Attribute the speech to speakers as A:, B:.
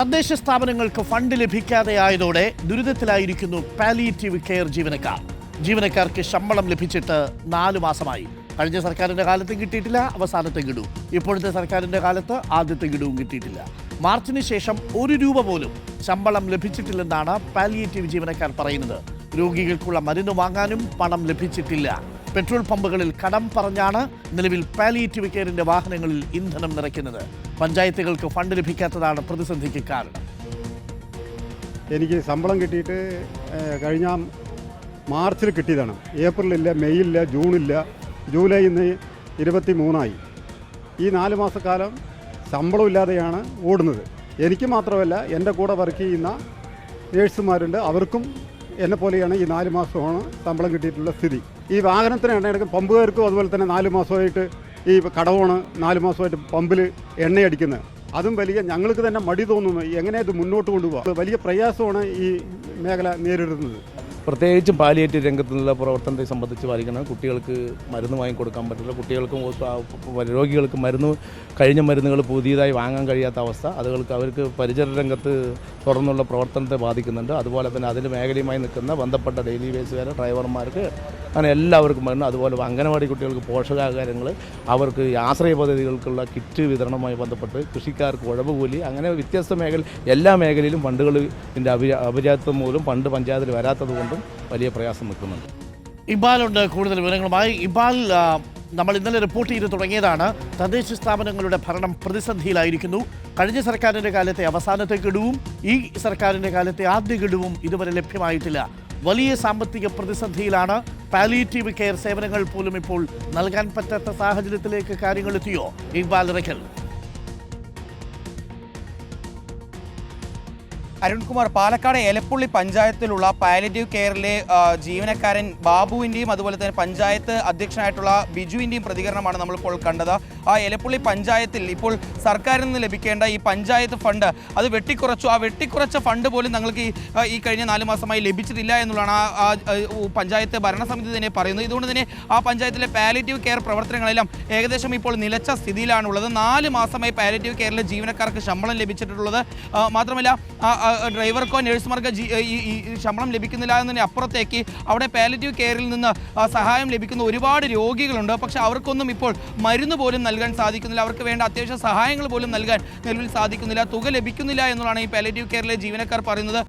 A: തദ്ദേശ സ്ഥാപനങ്ങൾക്ക് fund ലഭിക്കാതെയായതോടെ ദുരിതത്തിലായിരിക്കുന്നു palliative care ജീവനക്കാർക്ക് ശമ്പളം ലഭിച്ചിട്ട് 4 മാസമായി. കഴിഞ്ഞ സർക്കാരിന്റെ കാലത്ത് കിട്ടിയിട്ടില്ല, അവസാനത്തെ ഗഡു. ഇപ്പോഴത്തെ സർക്കാരിന്റെ കാലത്ത് ആദ്യത്തെ ഗഡുവും കിട്ടിയിട്ടില്ല. മാർച്ചിന് ശേഷം 1 രൂപ പോലും ശമ്പളം ലഭിച്ചിട്ടില്ലെന്നാണ് പാലിയേറ്റീവ് ജീവനക്കാർ പറയുന്നത്. രോഗികൾക്കുള്ള മരുന്ന് വാങ്ങാനും പണം ലഭിച്ചിട്ടില്ല. പെട്രോൾ പമ്പുകളിൽ കടം പറഞ്ഞാണ് നിലവിൽ പാലിയേറ്റീവ് കെയറിന്റെ വാഹനങ്ങളിൽ ഇന്ധനം നിറയ്ക്കുന്നത്. പഞ്ചായത്തുകൾക്ക് ഫണ്ട് ലഭിക്കാത്തതാണ് പ്രതിസന്ധിക്ക് കാരണം.
B: എനിക്ക് ശമ്പളം കിട്ടിയിട്ട് കഴിഞ്ഞ മാർച്ചിൽ കിട്ടിയതാണ്. ഏപ്രിലില്ല, മെയ്യില്ല, ജൂണില്ല, ജൂലൈ ഇന്ന് 23 ഈ 4 മാസക്കാലം ശമ്പളമില്ലാതെയാണ് ഓടുന്നത്. എനിക്ക് മാത്രമല്ല, എൻ്റെ കൂടെ വർക്ക് ചെയ്യുന്ന നേഴ്സുമാരുണ്ട്, അവർക്കും എന്നെ പോലെയാണ് ഈ 4 മാസമാണ് ശമ്പളം കിട്ടിയിട്ടുള്ള സ്ഥിതി. ഈ വാഹനത്തിന് എണ്ണയെടുക്കും പമ്പുകാർക്കും അതുപോലെ തന്നെ 4 മാസമായിട്ട് ഈ കടവാണ് 4 മാസമായിട്ട് പമ്പിൽ എണ്ണയടിക്കുന്നത്. അതും വലിയ ഞങ്ങൾക്ക് തന്നെ മടി തോന്നുന്നു. എങ്ങനെ ഇത് മുന്നോട്ട് കൊണ്ടുപോകാം? വലിയ പ്രയാസമാണ് ഈ മേഖല നേരിടുന്നത്.
C: പ്രത്യേകിച്ചും പാലിയേറ്റീവ് രംഗത്തുള്ള പ്രവർത്തനത്തെ സംബന്ധിച്ച് പാലിക്കണം. കുട്ടികൾക്ക് മരുന്ന് വാങ്ങിക്കൊടുക്കാൻ പറ്റില്ല, കുട്ടികൾക്കും രോഗികൾക്ക് കഴിഞ്ഞ മരുന്നുകൾ പുതിയതായി വാങ്ങാൻ കഴിയാത്ത അവസ്ഥ, അവർക്ക് പരിചരണ രംഗത്ത് തുറന്നുള്ള പ്രവർത്തനത്തെ ബാധിക്കുന്നുണ്ട്. അതുപോലെ തന്നെ അതിൻ്റെ മേഖലയുമായി നിൽക്കുന്ന ബന്ധപ്പെട്ട ഡെയിലി ബേസുകാരെ ഡ്രൈവർമാർക്ക് അങ്ങനെ എല്ലാവർക്കും മരുന്ന്, അതുപോലെ അംഗനവാടി കുട്ടികൾക്ക് പോഷകാഹാരങ്ങൾ, അവർക്ക് ആശ്രയ പദ്ധതികൾക്കുള്ള കിറ്റ് വിതരണവുമായി ബന്ധപ്പെട്ട് കൃഷിക്കാർക്ക് ഉഴവ് കൂലി, അങ്ങനെ വ്യത്യസ്ത എല്ലാ മേഖലയിലും ഫണ്ടുകളിൻ്റെ അപര്യാപ്തം മൂലം ഫണ്ട് പഞ്ചായത്തിൽ വരാത്തത് കൊണ്ടും വലിയ പ്രയാസം നിൽക്കുന്നുണ്ട്.
A: ഇബാലുണ്ട് കൂടുതൽ വിവരങ്ങളുമായി. ഇബാൽ, നമ്മൾ ഇന്നലെ റിപ്പോർട്ട് ചെയ്ത് തുടങ്ങിയതാണ്, തദ്ദേശ സ്ഥാപനങ്ങളുടെ ഭരണം പ്രതിസന്ധിയിലായിരിക്കുന്നു. കഴിഞ്ഞ സർക്കാരിൻ്റെ കാലത്തെ അവസാനത്തെ ഗഡുവും ഈ സർക്കാരിൻ്റെ കാലത്തെ ആദ്യ ഗഡുവും ഇതുവരെ ലഭ്യമായിട്ടില്ല. വലിയ സാമ്പത്തിക പ്രതിസന്ധിയിലാണ്. പാലിയേറ്റീവ് കെയർ സേവനങ്ങൾ പോലും ഇപ്പോൾ നൽകാൻ പറ്റാത്ത സാഹചര്യത്തിലേക്ക് കാര്യങ്ങൾ എത്തിയോ? ഇക്ബാൽ റക്കൽ.
D: അരുൺകുമാർ, പാലക്കാട് എലപ്പുള്ളി പഞ്ചായത്തിലുള്ള പാലിയേറ്റീവ് കെയറിലെ ജീവനക്കാരൻ ബാബുവിൻ്റെയും അതുപോലെ തന്നെ പഞ്ചായത്ത് അധ്യക്ഷനായിട്ടുള്ള ബിജുവിൻ്റെയും പ്രതികരണമാണ് നമ്മളിപ്പോൾ കണ്ടത്. ആ എലപ്പുള്ളി പഞ്ചായത്തിൽ ഇപ്പോൾ സർക്കാരിൽ നിന്ന് ലഭിക്കേണ്ട ഈ പഞ്ചായത്ത് ഫണ്ട് അത് വെട്ടിക്കുറച്ചു. ആ വെട്ടിക്കുറച്ച ഫണ്ട് പോലും ഞങ്ങൾക്ക് ഈ കഴിഞ്ഞ 4 മാസമായി ലഭിച്ചിട്ടില്ല എന്നുള്ളതാണ് ആ പഞ്ചായത്ത് ഭരണസമിതി തന്നെ പറയുന്നത്. ഇതുകൊണ്ട് തന്നെ ആ പഞ്ചായത്തിലെ പാലിയേറ്റീവ് കെയർ പ്രവർത്തനങ്ങളെല്ലാം ഏകദേശം ഇപ്പോൾ നിലച്ച സ്ഥിതിയിലാണുള്ളത്. 4 മാസമായി പാലിയേറ്റീവ് കെയറിലെ ജീവനക്കാർക്ക് ശമ്പളം ലഭിച്ചിട്ടുള്ളത്. മാത്രമല്ല ഡ്രൈവർക്കോ നഴ്സുമാർക്കോ ഈ ശമ്പളം ലഭിക്കുന്നില്ല എന്നതിന് അപ്പുറത്തേക്ക് അവിടെ പാലിയേറ്റീവ് കെയറിൽ നിന്ന് സഹായം ലഭിക്കുന്ന ഒരുപാട് രോഗികളുണ്ട്. പക്ഷേ അവർക്കൊന്നും ഇപ്പോൾ മരുന്ന് പോലും നൽകാൻ സാധിക്കുന്നില്ല. അവർക്ക് വേണ്ട അത്യാവശ്യ സഹായങ്ങൾ പോലും നൽകാൻ നിലവിൽ സാധിക്കുന്നില്ല. തുക ലഭിക്കുന്നില്ല എന്നുള്ളതാണ് ഈ പാലിയേറ്റീവ് കെയറിലെ ജീവനക്കാർ പറയുന്നത്.